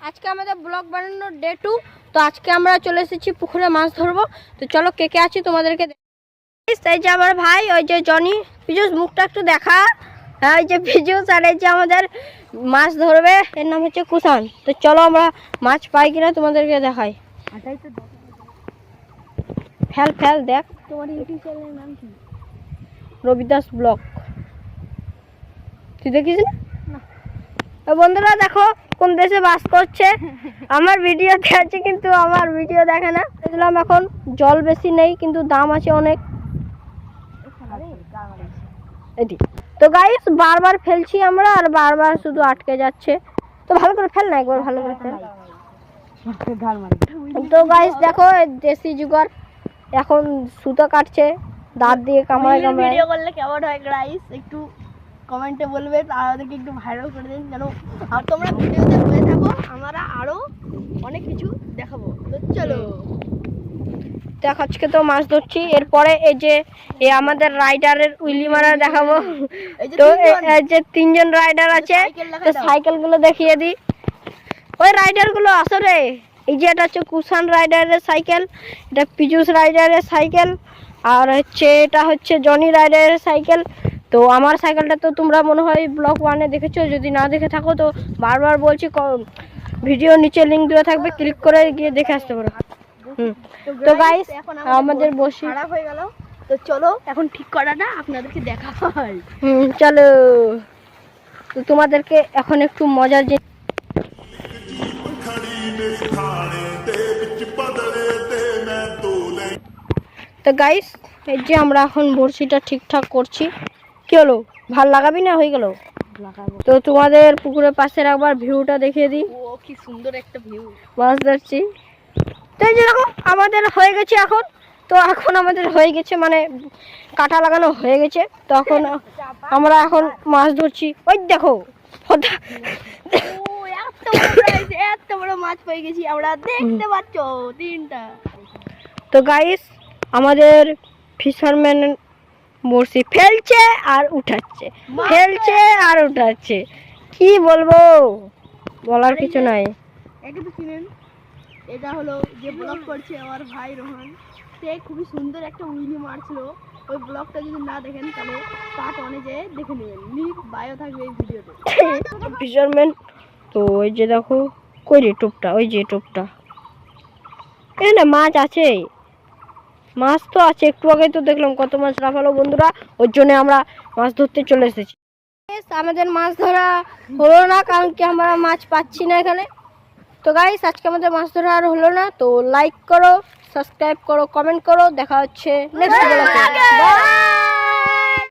আজকে আমাদের ব্লগ বানানোর ডে 2। তো আজকে আমরা চলে এসেছি পুকুরে মাছ ধরবো। তো চলো কে কে আছি তোমাদেরকে। এই যে আমার ভাই, ওই যে জনি। পিজুস মুখটা একটু দেখা। হ্যাঁ, ওই যে পিজুস, আর এই যে আমাদের মাছ ধরবে, এর নাম হচ্ছে কুষাণ। তো চলো আমরা মাছ পাই কিনা তোমাদেরকে দেখাই। ফেল ফেল দেখ। তোমার ইউটিউব চ্যানেলের নাম কি? রবিদাস ব্লগ। তুই দেখিস না? বন্ধুরা দেখো কোন দেশে বাস করছে। আমার ভিডিওতে আছে কিন্তু আমার ভিডিও দেখে না। দেখলাম এখন জল বেশি নেই কিন্তু দাম আছে অনেক। তো গাইস বারবার ফেলছি আমরা, আর বারবার শুধু আটকে যাচ্ছে। তো ভালো করে ফেল না, একবার ভালো করে ফেল। তো গাইস দেখো দেশি জুগার এখন সুতো কাটছে দাঁত দিয়ে কামড়ায় কামড়ায়। ভিডিও করলে কেমন হয় গাইস একটু কমেন্টে বলবে, আর আমাদেরকে একটু ভাইরাল করে দিন যেন আর তোমরা ভিডিওতে হয়ে থাকো, আমরা আরো অনেক কিছু দেখাবো। তো চলো দেখ, আজকে তো মাছ ধরছি। এরপরে এই যে আমাদের রাইডারের উইলি মারা দেখাবো। তো এই যে 3 জন রাইডার আছে, তো সাইকেল গুলো দেখিয়ে দিই। ওই রাইডার গুলো আসলে এই যে এটা হচ্ছে কুষাণ রাইডারের সাইকেল, এটা পিজুস রাইডারের সাইকেল, আর হচ্ছে এটা হচ্ছে জনি রাইডারের সাইকেল। তো আমার সাইকেলটা তো তোমরা মনে হয় ব্লগ 1-এ দেখেছো, যদি না দেখে থাকো তো বারবার বলছি ভিডিও নিচে লিঙ্ক দেওয়া থাকবে, ক্লিক করে গিয়ে দেখে আসতে পারো। তো গাইস আমাদের বসি খারাপ হয়ে গেল, তো চলো এখন ঠিক করাটা আপনাদেরকে দেখাই। চলো। তো তোমাদেরকে এখন একটু মজার যে তো গাইস এই যে আমরা এখন বড়শিটা ঠিকঠাক করছি। কি হলো, ভাল লাগাবি না? হয়ে গেল। তো তোমাদের পুকুরের পাশের একবার ভিউটা দেখিয়ে দিই। ও কি সুন্দর একটা ভিউ, মাছ ধরছি। তো এই যে দেখো আমাদের হয়ে গেছে এখন। তো এখন আমাদের হয়ে গেছে মানে কাঁটা লাগানো হয়ে গেছে। তো এখন আমরা এখন মাছ ধরছি। ওই দেখো এত বড় মাছ পেয়ে গেছি আমরা, দেখতে পাচ্ছ 3টা। তো গাইস আমাদের ফিশারম্যান বড়শি ফেলছে আর উঠাচ্ছে, ফেলছে আর উঠাচ্ছে। কি বলবো, বলার কিছু নাই। একে তো চিনেন, এটা হলো যে ব্লগ করছে আমার ভাই রোহন। সে খুবই সুন্দর একটা উইলি মারছিল। ওই ব্লগটা যদি না দেখেন তাহলে পার্ট 1-এ যেয়ে দেখে নেবেন, লিঙ্ক বায়ো থাকবে এই ভিডিওতে। ফিশারম্যান। তো ওই যে দেখো কই রে টোপটা, ওই যে টোপটা এখানে মাছ আছে। মাছ তো আছে, একটু আগে তো দেখলাম কত মাছ রাখালো বন্ধুরা। ওর জন্য আমরা মাছ ধরতে চলে এসেছি। আমাদের মাছ ধরা হলো না কারণ কি আমরা মাছ পাচ্ছি না এখানে। তো গাইস আজকে আমাদের মাছ ধরা আর হলো না। তো লাইক করো, সাবস্ক্রাইব করো, কমেন্ট করো। দেখা হচ্ছে নেক্সট ব্লগে।